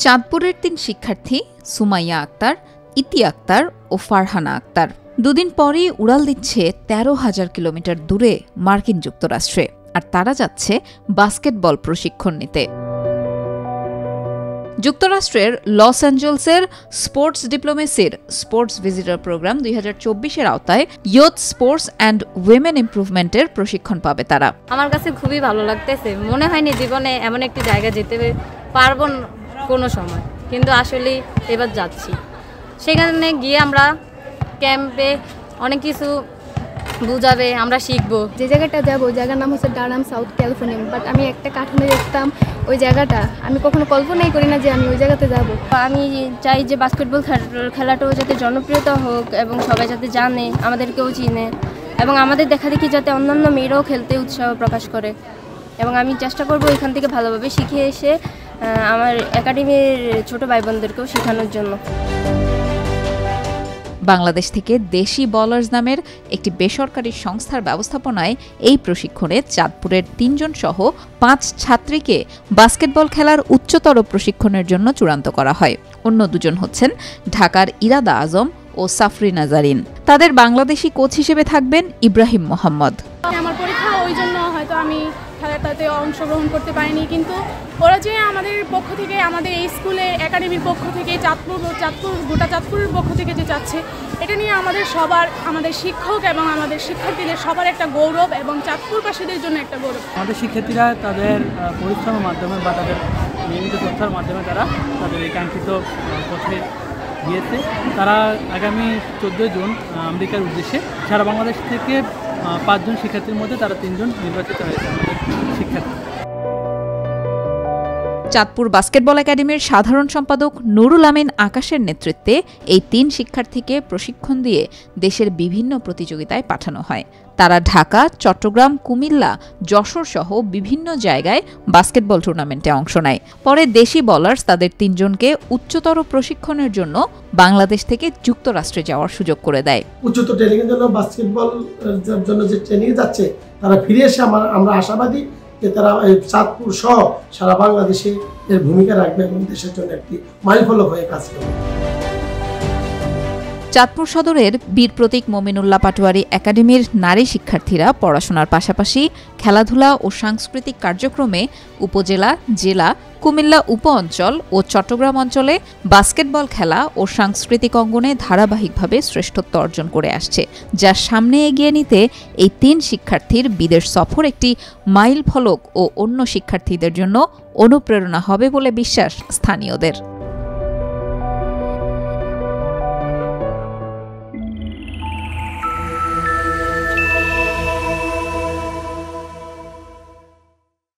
চাঁদপুরের ৩ শিক্ষার্থী সুমাইয়া আক্তার, ইতি আক্তার ও ফারহানা আক্তার দুদিন পরেই উড়াল দিচ্ছে ১৩,০০০ কিলোমিটার দূরে মার্কিন যুক্তরাষ্ট্রে, আর তারা যাচ্ছে বাস্কেটবল প্রশিক্ষণ নিতে। যুক্তরাষ্ট্রের লস অ্যাঞ্জেলসের স্পোর্টস ডিপ্লোমেসির স্পোর্টস ভিজিটর প্রোগ্রাম ২০২৪-এর আওতায় ইয়ুথ স্পোর্টস অ্যান্ড উইমেন ইমপ্রুভমেন্টের প্রশিক্ষণ পাবে তারা। আমার কাছে খুবই ভালো লাগতেছে, মনে হয়নি জীবনে এমন একটি জায়গা যেতে পারবো কোনো সময়, কিন্তু আসলে এবার যাচ্ছি। সেখানে গিয়ে আমরা ক্যাম্পে অনেক কিছু বুঝাবে, আমরা শিখবো। যে জায়গাটা যাবো ওই জায়গার নাম হচ্ছে ডারহাম, সাউথ ক্যালিফোর্নিয়া। বাট আমি একটা কার্টুনে দেখতাম ওই জায়গাটা, আমি কখনো কল্পনাই করি না যে আমি ওই জায়গাতে যাব। আমি চাই যে বাস্কেটবল খেলাটাও যাতে জনপ্রিয়তা হোক এবং সবাই যাতে জানে, আমাদেরকেও চিনে, এবং আমাদের দেখা দেখি যাতে অন্যান্য মেয়েরাও খেলতে উৎসাহ প্রকাশ করে। এবং আমি চেষ্টা করবো এখান থেকে ভালোভাবে শিখে এসে আমার একাডেমির ছোট ভাই বোনদেরকেও শেখানোর জন্য। বাংলাদেশ থেকে দেশি বলার্স নামের একটি বেসরকারি সংস্থার ব্যবস্থাপনায় এই প্রশিক্ষণে চাঁদপুরের ৩ জন সহ ৫ ছাত্রীকে বাস্কেটবল খেলার উচ্চতর প্রশিক্ষণের জন্য চূড়ান্ত করা হয়। অন্য 2 জন হচ্ছেন ঢাকার ইরাদা আজম ও সাফরিনা জারিন। তাদের বাংলাদেশি কোচ হিসেবে থাকবেন ইব্রাহিম মোহাম্মদ। আমার পরীক্ষা ওই জন্য হয়তো আমি খেলাটাতে অংশগ্রহণ করতে পারিনি, কিন্তু ওরা যে আমাদের পক্ষ থেকে, আমাদের এই স্কুলের একাডেমির পক্ষ থেকে, গোটা চাঁদপুরের পক্ষ থেকে যে যাচ্ছে, এটা নিয়ে আমাদের সবার, আমাদের শিক্ষক এবং আমাদের শিক্ষার্থীদের সবার একটা গৌরব এবং চাঁদপুরবাসীদের জন্য একটা গৌরব। আমাদের শিক্ষার্থীরা তাদের পরিশ্রমের মাধ্যমে বা তাদের নিয়মিত চর্চার মাধ্যমে তারা তাদের এই কাঙ্ক্ষিত পথে গিয়েছে। তারা আগামী 14 জুন আমেরিকার উদ্দেশ্যে সারা বাংলাদেশ থেকে 5 জন শিক্ষার্থীর মধ্যে তারা 3 জন নির্বাচিত হয়েছে আমাদের শিক্ষার্থী। চাঁদপুর বাস্কেটবল একাডেমির সাধারণ সম্পাদক নুরুল আমিন আকাশের নেতৃত্বে এই 3 শিক্ষার্থীকে প্রশিক্ষণ দিয়ে দেশের বিভিন্ন প্রতিযোগিতায় পাঠানো হয়। তারা ঢাকা, চট্টগ্রাম, কুমিল্লা, যশোর সহ বিভিন্ন জায়গায় বাস্কেটবল টুর্নামেন্টে অংশ নেয়। পরে দেশি বলার্স তাদের 3 জনকে উচ্চতর প্রশিক্ষণের জন্য বাংলাদেশ থেকে যুক্তরাষ্ট্রে যাওয়ার সুযোগ করে দেয়। উচ্চতর ট্রেনিংয়ের জন্য বাস্কেটবল জন্য যে ট্রেনিং যাচ্ছে, তারা ফিরে এসে আমরা আশাবাদী যে তারা চাঁদপুর সহ সারা বাংলাদেশে এর ভূমিকা রাখবে এবং দেশের জন্য একটি মাইলফলক হয়ে কাজ করবে। চাঁদপুর সদরের বীর প্রতীক মমিনুল্লাহ পাটোয়ারি একাডেমির নারী শিক্ষার্থীরা পড়াশোনার পাশাপাশি খেলাধুলা ও সাংস্কৃতিক কার্যক্রমে উপজেলা, জেলা, কুমিল্লা উপ অঞ্চল ও চট্টগ্রাম অঞ্চলে বাস্কেটবল খেলা ও সাংস্কৃতিক অঙ্গনে ধারাবাহিকভাবে শ্রেষ্ঠত্ব অর্জন করে আসছে, যা সামনে এগিয়ে নিতে এই 3 শিক্ষার্থীর বিদেশ সফর একটি মাইল ফলক ও অন্য শিক্ষার্থীদের জন্য অনুপ্রেরণা হবে বলে বিশ্বাস স্থানীয়দের।